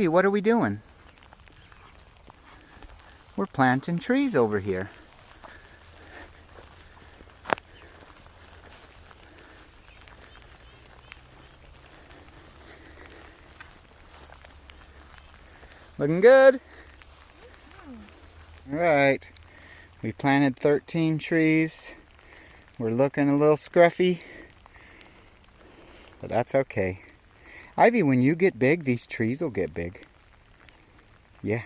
Ivy, what are we doing? We're planting trees over here. Looking good? All right. We planted 13 trees. We're looking a little scruffy, but that's okay. Ivy, when you get big, these trees will get big. Yeah.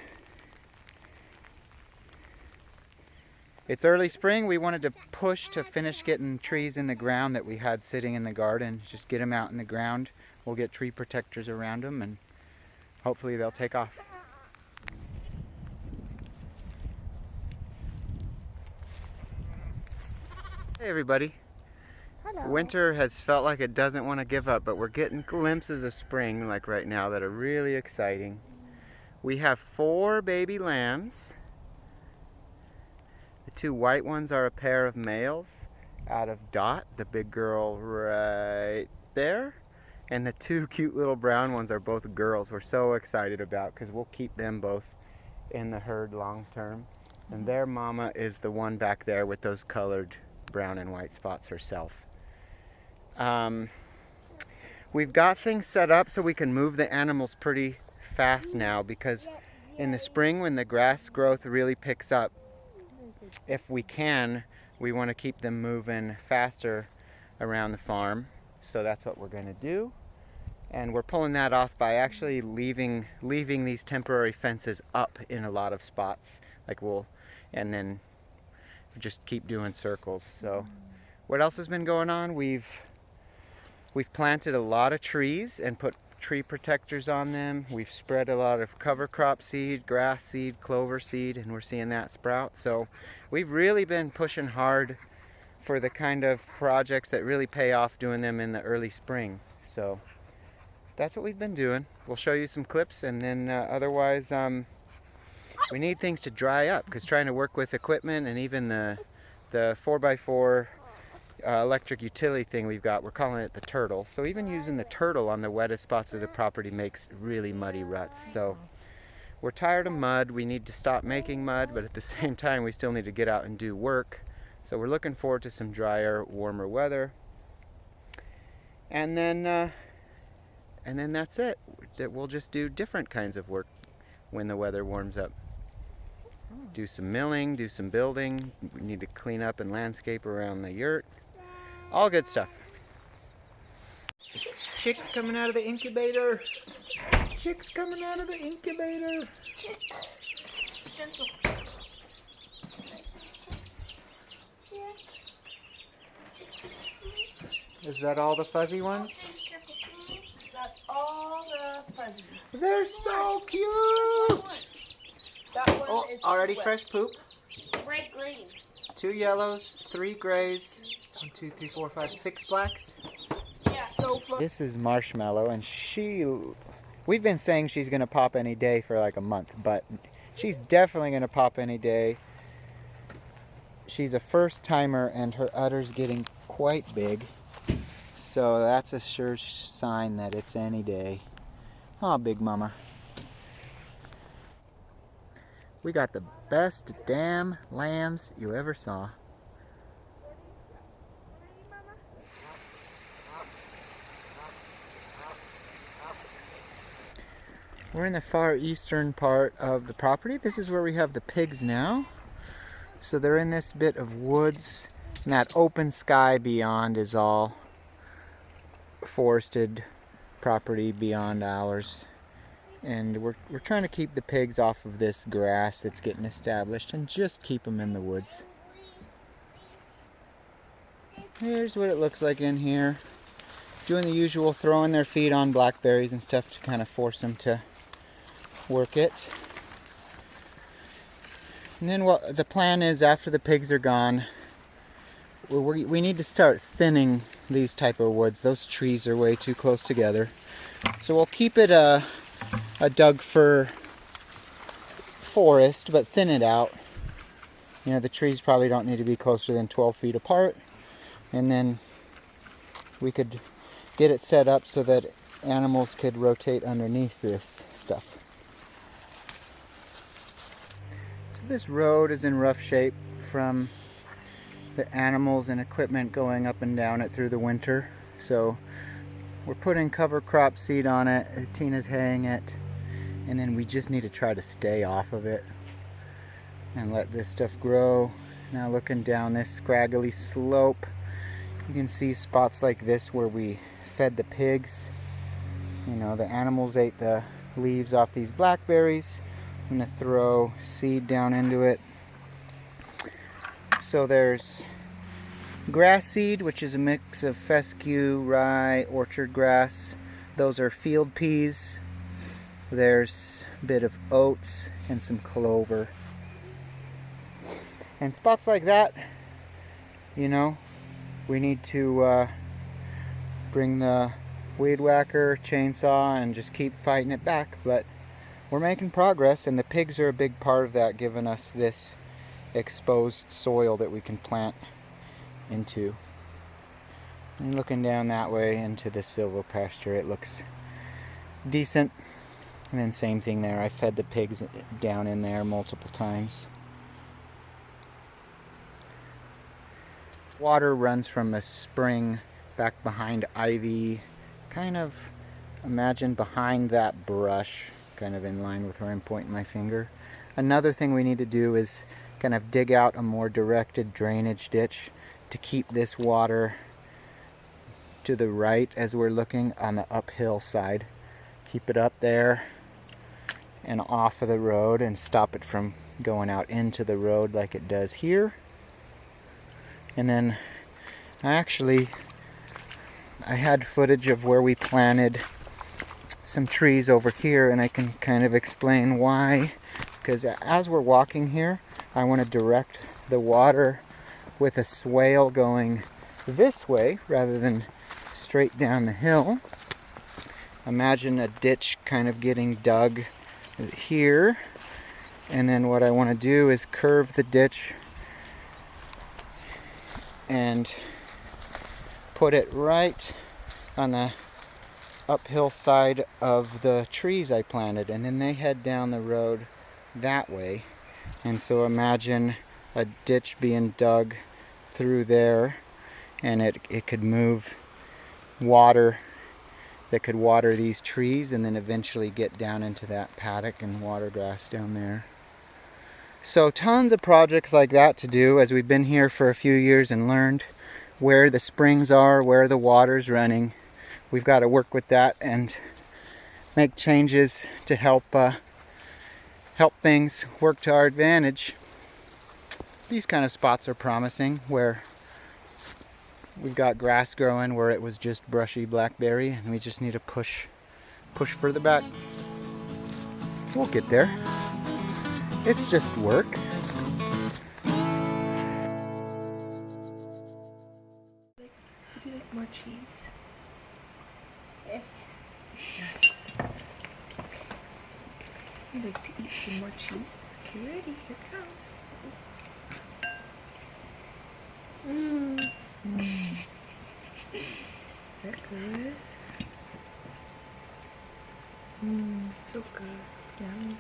It's early spring. We wanted to push to finish getting trees in the ground that we had sitting in the garden. Just get them out in the ground. We'll get tree protectors around them and hopefully they'll take off. Hey everybody. Hello. Winter has felt like it doesn't want to give up, but we're getting glimpses of spring like right now that are really exciting. We have 4 baby lambs. The 2 white ones are a pair of males out of Dot, the big girl right there. And the 2 cute little brown ones are both girls. We're so excited about because we'll keep them both in the herd long term. And their mama is the one back there with those colored brown and white spots herself. We've got things set up so we can move the animals pretty fast now, because in the spring when the grass growth really picks up, if we can, we want to keep them moving faster around the farm. So that's what we're going to do. And we're pulling that off by actually leaving these temporary fences up in a lot of spots. And then just keep doing circles. So what else has been going on? We've planted a lot of trees and put tree protectors on them. We've spread a lot of cover crop seed, grass seed, clover seed, and we're seeing that sprout. So we've really been pushing hard for the kind of projects that really pay off, doing them in the early spring. So that's what we've been doing. We'll show you some clips, and then otherwise we need things to dry up, because trying to work with equipment and even the 4x4 electric utility thing we've got, we're calling it the Turtle. So even using the Turtle on the wettest spots of the property makes really muddy ruts. So we're tired of mud. We need to stop making mud, but at the same time we still need to get out and do work. So we're looking forward to some drier, warmer weather. And then that's it. We'll just do different kinds of work when the weather warms up. Do some milling, do some building. We need to clean up and landscape around the yurt. All good stuff. Chicks coming out of the incubator. Chicks coming out of the incubator. Gentle. Is that all the fuzzy ones? That's all the fuzzies. They're so cute! That one Oh, is already wet. fresh poop. It's bright green. 2 yellows, 3 grays, 1, 2, 3, 4, 5, 6 blacks. Yeah. So fun. This is Marshmallow, and we've been saying she's gonna pop any day for like a month, but she's definitely gonna pop any day. She's a first timer and her udder's getting quite big, so that's a sure sign that it's any day. Aw, big mama. We got the best damn lambs you ever saw. We're in the far eastern part of the property. This is where we have the pigs now. So they're in this bit of woods, and that open sky beyond is all forested property beyond ours. And we're trying to keep the pigs off of this grass that's getting established and just keep them in the woods. Here's what it looks like in here. Doing the usual, throwing their feet on blackberries and stuff to kind of force them to work it. And then what the plan is, after the pigs are gone, we need to start thinning these type of woods. Those trees are way too close together. So we'll keep it a Doug fir forest, but thin it out. You know, the trees probably don't need to be closer than 12 feet apart. And then we could get it set up so that animals could rotate underneath this stuff. This road is in rough shape from the animals and equipment going up and down it through the winter. So we're putting cover crop seed on it. Tina's haying it. And then we just need to try to stay off of it and let this stuff grow. Now looking down this scraggly slope, you can see spots like this where we fed the pigs. You know, the animals ate the leaves off these blackberries. I'm gonna throw seed down into it. So there's grass seed, which is a mix of fescue, rye, orchard grass. Those are field peas. There's a bit of oats and some clover. And spots like that, you know, we need to bring the weed whacker, chainsaw, and just keep fighting it back. But we're making progress, and the pigs are a big part of that, giving us this exposed soil that we can plant into. And looking down that way into the silvo pasture, it looks decent. And then same thing there, I fed the pigs down in there multiple times. Water runs from a spring back behind ivy, kind of imagine behind that brush, kind of in line with where I'm pointing my finger. Another thing we need to do is kind of dig out a more directed drainage ditch to keep this water to the right as we're looking on the uphill side. Keep it up there and off of the road and stop it from going out into the road like it does here. And then I had footage of where we planted some trees over here, and I can kind of explain why. Because as we're walking here, I want to direct the water with a swale going this way rather than straight down the hill. Imagine a ditch kind of getting dug here, and then what I want to do is curve the ditch and put it right on the uphill side of the trees I planted, and then they head down the road that way. And so imagine a ditch being dug through there, and it could move water that could water these trees and then eventually get down into that paddock and water grass down there. So tons of projects like that to do as we've been here for a few years and learned where the springs are, where the water's running. We've got to work with that and make changes to help things work to our advantage. These kind of spots are promising where we've got grass growing where it was just brushy blackberry, and we just need to push further back. We'll get there. It's just work. Would you like more cheese? Yes. Yes. I'd like to eat some more cheese. Okay, ready? Here it comes. Is that good? So good. Yummy.